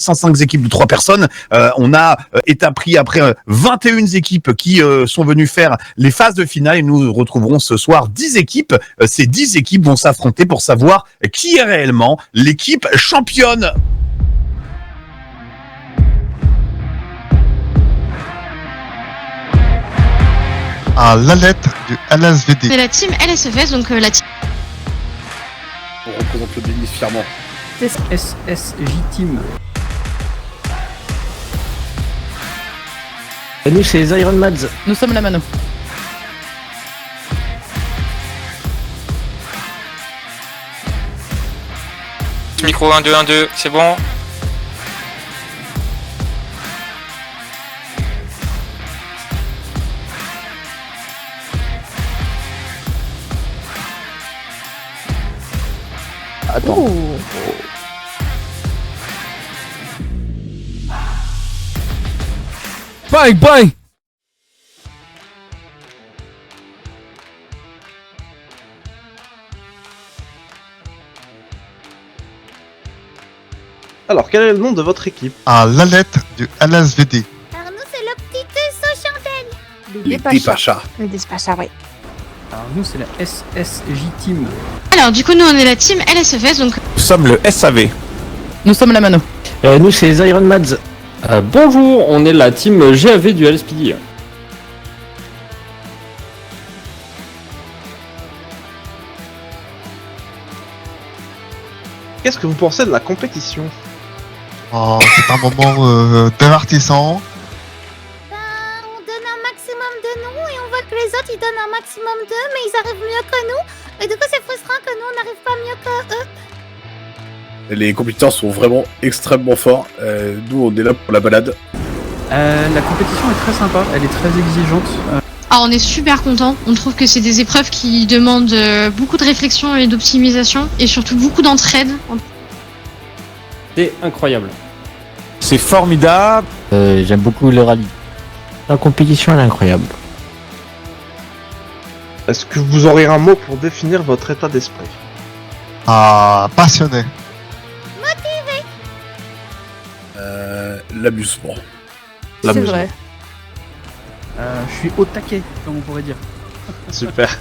105 équipes de 3 personnes. On a été pris après 21 équipes qui sont venues faire les phases de finale et nous retrouverons ce soir 10 équipes. Ces 10 équipes vont s'affronter pour savoir qui est réellement l'équipe championne. À la lettre du LSVD. C'est la team LSFS, donc la team. On représente le Bénis fièrement. SSJ Team. Et nous, c'est les Iron Mads. Nous sommes la mano. Micro 1, 2, 1, 2, c'est bon. Attends. Bye bye. Alors, quel est le nom de votre équipe? À la lettre du LSVD. Alors nous, c'est le petit Tesso Chandelle. Les Dépachas. Les Despachas, oui. Alors nous c'est la SSJ Team. Alors du coup nous on est la team LSFS, donc Nous sommes le SAV. Nous sommes la mano. Nous, c'est les Iron Mads. Bonjour, on est la team GAV du LSPD. Qu'est-ce que vous pensez de la compétition? Oh, c'est un moment divertissant. Ben, on donne un maximum de nous et on voit que les autres, ils donnent un maximum d'eux, mais ils arrivent mieux que nous. Et du coup, c'est frustrant que nous, on n'arrive pas mieux que eux. Les compétiteurs sont vraiment extrêmement forts. Nous, on est là pour la balade. La compétition est très sympa, elle est très exigeante. on est super contents. On trouve que c'est des épreuves qui demandent beaucoup de réflexion et d'optimisation et surtout beaucoup d'entraide. C'est incroyable. C'est formidable. J'aime beaucoup le rallye. La compétition, elle est incroyable. Est-ce que vous aurez un mot pour définir votre état d'esprit? Ah, passionné. L'amusement. C'est vrai. Je suis au taquet, comme on pourrait dire. Super.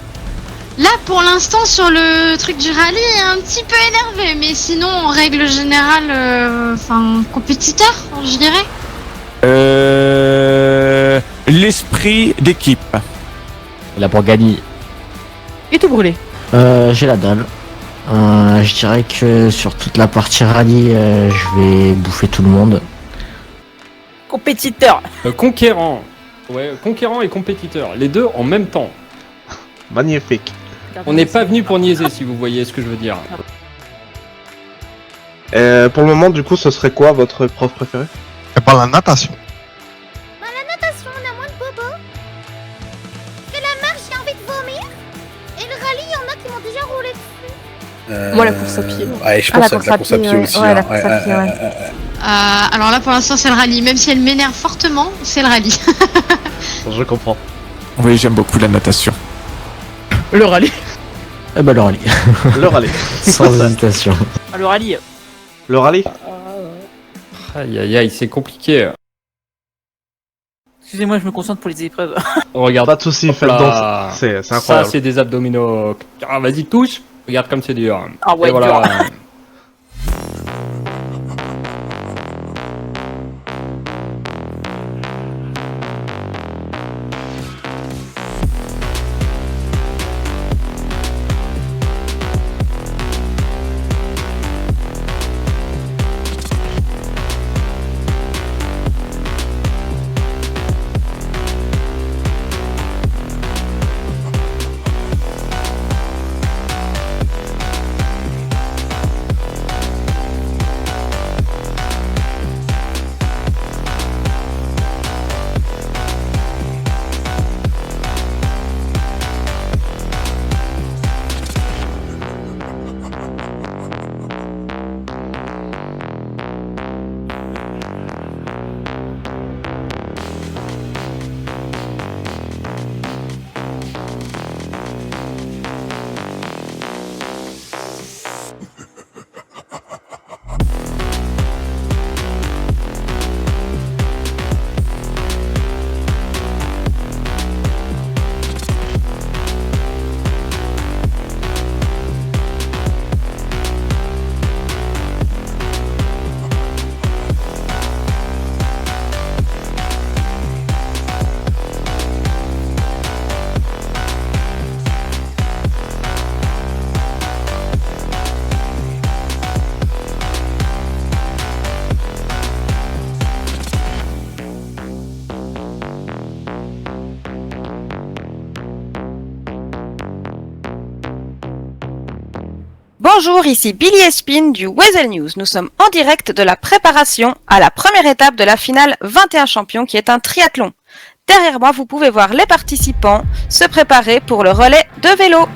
Là, pour l'instant, sur le truc du rallye, un petit peu énervé, mais sinon, en règle générale, compétiteur, je dirais. L'esprit d'équipe. Là pour gagner. Et tout brûlé. J'ai la dalle. Je dirais que sur toute la partie rallye, je vais bouffer tout le monde. Compétiteur. Conquérant. Ouais, conquérant et compétiteur. Les deux en même temps. Magnifique. On n'est pas venu pour niaiser, si vous voyez ce que je veux dire. Pour le moment, du coup, ce serait quoi votre prof préféré? Et ben la natation. Ben, la natation, on a moins de bobos. Et la marche, j'ai envie de vomir. Et le rallye, il y en a qui m'ont déjà roulé dessus. Moi, la course à pied. Ouais, je pense à la course à pied aussi. Ouais, la course à pied, ouais. Alors là, pour l'instant, c'est le rallye. Même si elle m'énerve fortement, c'est le rallye. Je comprends. Oui, j'aime beaucoup la natation. Le rallye. Eh ben le rallye. Le rallye. Sans hésitation. Le rallye. Le rallye. Aïe aïe aïe, c'est compliqué. Excusez-moi, je me concentre pour les épreuves. Regarde. Pas de soucis, faites là. donc. C'est Ça, incroyable. c'est des abdominaux. Ah, vas-y, touche. Regarde comme c'est dur. Ah ouais, Et voilà. Bonjour, ici Billy Espine du Weasel News. Nous sommes en direct de la préparation à la première étape de la finale 21 champions qui est un triathlon. Derrière moi, vous pouvez voir les participants se préparer pour le relais de vélo.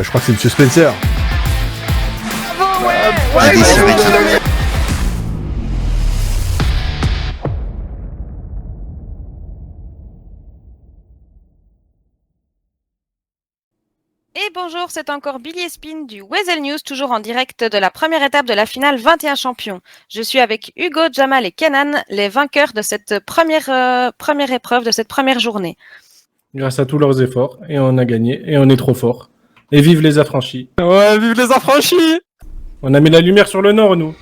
Je crois que c'est Monsieur Spencer. Et bonjour, c'est encore Billy Espine du Weasel News, toujours en direct de la première étape de la finale 21 champions. Je suis avec Hugo, Jamal et Kenan, les vainqueurs de cette première épreuve, de cette première journée. Grâce à tous leurs efforts, et on a gagné, et on est trop fort. Et vive les affranchis. Ouais, vive les affranchis! On a mis la lumière sur le nord, nous.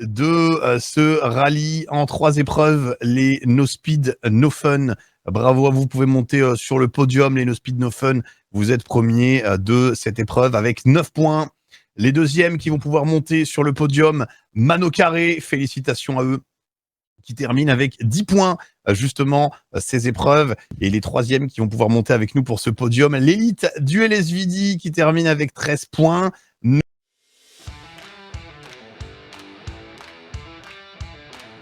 De ce rallye en 3 épreuves, les No Speed No Fun. Bravo à vous, vous pouvez monter sur le podium, les No Speed No Fun. Vous êtes premiers de cette épreuve avec 9 points. Les deuxièmes qui vont pouvoir monter sur le podium, Mano Carré, félicitations à eux, qui terminent avec 10 points, justement, ces épreuves. Et les troisièmes qui vont pouvoir monter avec nous pour ce podium, l'élite du LSVD qui termine avec 13 points.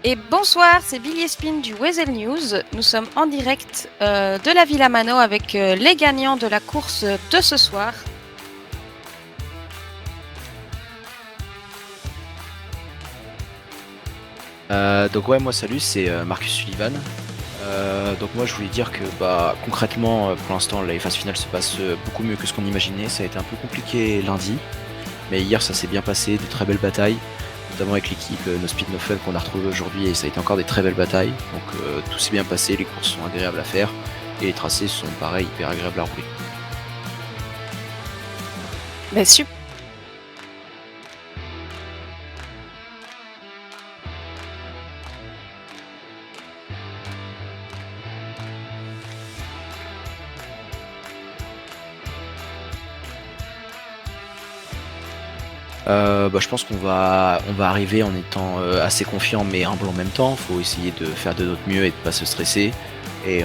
Et bonsoir, c'est Billy Espine du Weasel News. Nous sommes en direct de la Villa Mano avec les gagnants de la course de ce soir. Donc ouais, moi salut, c'est Marcus Sullivan. Donc moi je voulais dire que concrètement pour l'instant les phases finales se passent beaucoup mieux que ce qu'on imaginait. Ça a été un peu compliqué lundi, mais hier ça s'est bien passé, de très belles batailles, notamment avec l'équipe No Speed No Fun qu'on a retrouvée aujourd'hui, et ça a été encore des très belles batailles. Donc tout s'est bien passé, les courses sont agréables à faire et les tracés sont pareil hyper agréables à rouler. Ben, super. Je pense qu'on va arriver en étant assez confiant mais humble en même temps. Faut essayer de faire de notre mieux et de pas se stresser. Et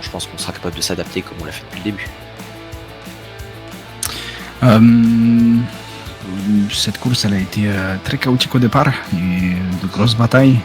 je pense qu'on sera capable de s'adapter comme on l'a fait depuis le début. Cette course elle a été très chaotique au départ, et de grosses batailles.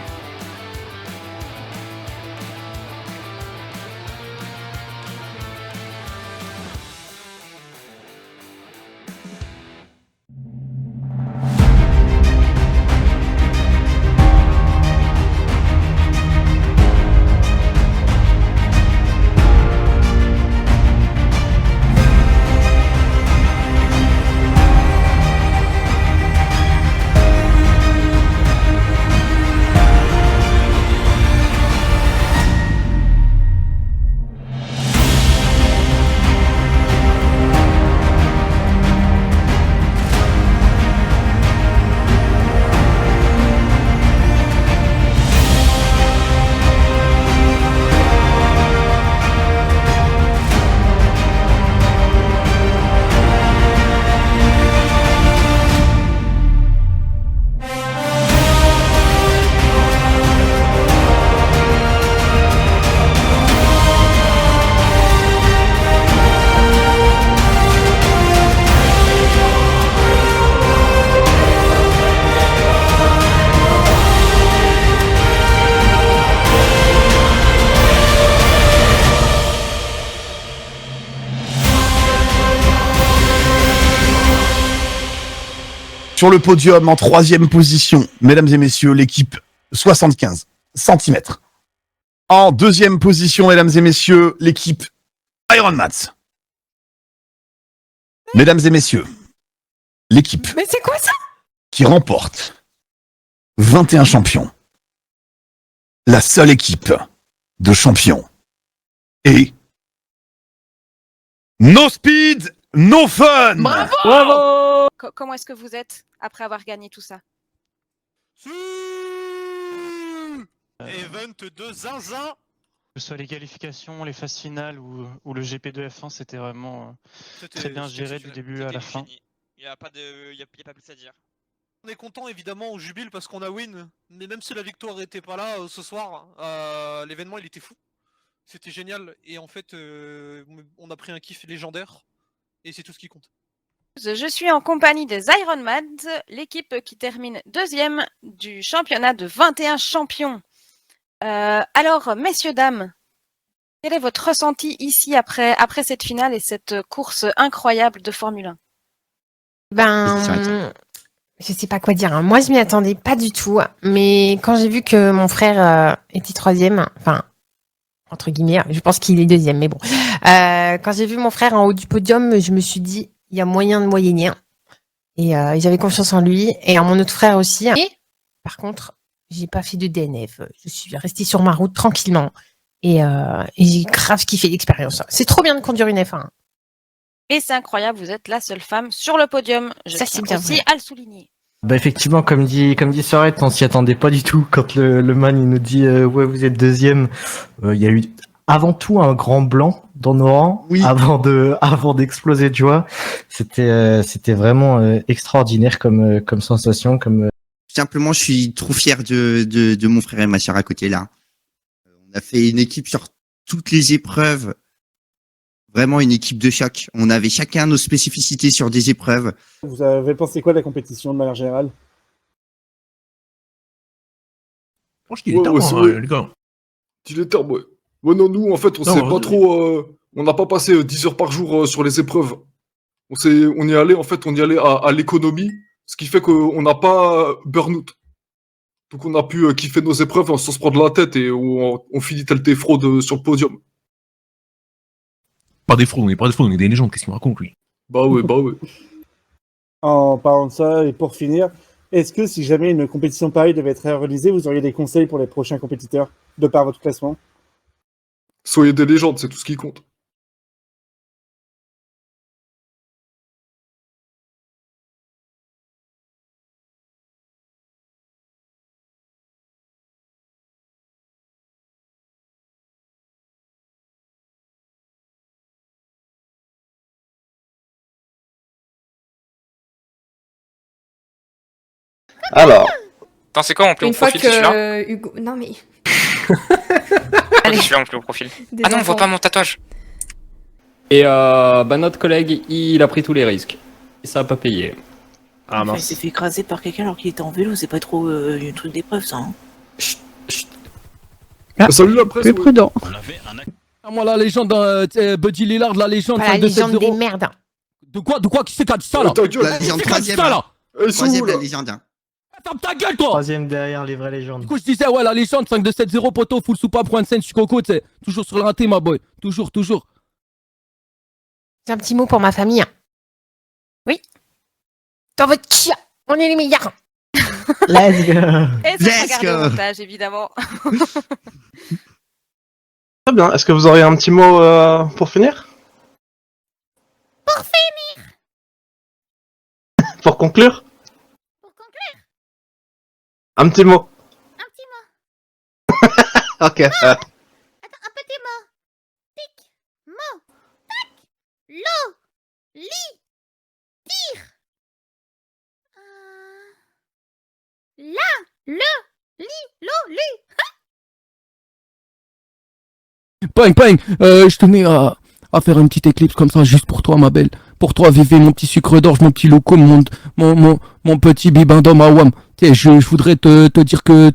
Sur le podium, en 3e position, mesdames et messieurs, l'équipe 75 cm. En 2e position, mesdames et messieurs, l'équipe Iron Mats. Mesdames et messieurs, l'équipe Mais c'est quoi ça? qui remporte 21 champions. La seule équipe de champions. Et No Speed, No Fun. Bravo! Comment est-ce que vous êtes après avoir gagné tout ça? Event de zinzin. Que ce soit les qualifications, les phases finales ou le GP de F1, c'était vraiment très bien géré du début à la fin. Il n'y a pas plus à dire. On est content évidemment, on jubile parce qu'on a win, mais même si la victoire n'était pas là ce soir, l'événement il était fou. C'était génial et en fait on a pris un kiff légendaire et c'est tout ce qui compte. Je suis en compagnie des Iron Mads, l'équipe qui termine 2e du championnat de 21 champions. Alors, messieurs, dames, quel est votre ressenti ici après cette finale et cette course incroyable de Formule 1? Je sais pas quoi dire. Hein. Moi, je m'y attendais pas du tout. Mais quand j'ai vu que mon frère était 3e, enfin, entre guillemets, je pense qu'il est 2e, mais bon. Quand j'ai vu mon frère en haut du podium, je me suis dit, il y a moyen de moyenner. Et j'avais confiance en lui et en mon autre frère aussi. Et par contre, j'ai pas fait de DNF. Je suis restée sur ma route tranquillement. Et j'ai grave kiffé l'expérience. C'est trop bien de conduire une F1. Et c'est incroyable, vous êtes la seule femme sur le podium. Je tiens aussi à le souligner. Effectivement, comme dit Sorette, on s'y attendait pas du tout. Quand le man il nous dit ouais vous êtes 2e, il y a eu avant tout un grand blanc dans nos rangs, oui. avant d'exploser de joie. C'était vraiment extraordinaire comme sensation, comme. Simplement, je suis trop fier de mon frère et ma sœur à côté là. On a fait une équipe sur toutes les épreuves. Vraiment une équipe de choc. On avait chacun nos spécificités sur des épreuves. Vous avez pensé quoi de la compétition de manière générale? Je pense qu'il est tard, les gars. Il est tard, ouais. Ouais, non, nous, en fait, on s'est pas trop... on n'a pas passé 10 heures par jour sur les épreuves. On y allait, en fait, à l'économie, ce qui fait qu'on n'a pas burn-out. Donc on a pu kiffer nos épreuves sans se prendre la tête et on finit tel des fraudes sur le podium. Pas des fraudes, on est des légendes, qu'est-ce qu'il me raconte, lui? Bah ouais. En parlant de ça, et pour finir, est-ce que si jamais une compétition pareille devait être réalisée, vous auriez des conseils pour les prochains compétiteurs, de par votre classement? Soyez des légendes, c'est tout ce qui compte. Alors. Attends, c'est quoi mon plus haut Une fois profil, c'est celui-là que Hugo... Non mais... Allez, celui-là mon plus haut profil. Ah non, on voit pas mon tatouage. Et notre collègue, il a pris tous les risques. Et ça a pas payé. Ah Il s'est fait écraser par quelqu'un alors qu'il était en vélo, c'est pas trop un truc d'épreuve ça. Hein. Salut la presse. Plus prudent. Ah, moi, la légende, Buddy Lillard, la légende. Pas la légende des merdes. De quoi Qui c'est qui a dit ça là? La légende troisième. Troisième, la légende. Ferme ta gueule, toi! Troisième derrière les vraies légendes. Du coup, je disais, ouais, la légende 5-2-7-0, poteau, full soupape, point de scène, Coco, tu sais. Toujours sur l'inté, ma boy. Toujours. J'ai un petit mot pour ma famille. Oui. Dans votre chien, on est les meilleurs. Let's go. Et ça se regarde au montage, évidemment. Très bien. Est-ce que vous auriez un petit mot pour finir? Pour finir. Pour conclure? Pour conclure. Un petit mot. Un petit mot. Ok. Attends, un petit mot. Tic, mot, tac, l'eau, lit, tire. Là, le, lit, l'eau, lui. Ping, je tenais à faire une petite éclipse comme ça, juste pour toi, ma belle. Pour toi, Vivé, mon petit sucre d'orge, mon petit loco, mon petit bibin d'homme à Wam. Tu sais, je voudrais te dire que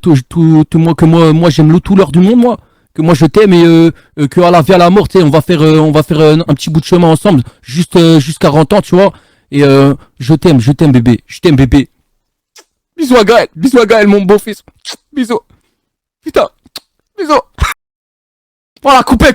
moi, j'aime tout l'heure du monde, moi. Que moi, je t'aime et que à la vie, à la mort, tu sais, on va faire un petit bout de chemin ensemble, juste 40 ans, tu vois. Et je t'aime, bébé. Je t'aime, bébé. Bisous à Gaël, mon beau-fils. Bisous. Putain, bisous. Voilà, coupez.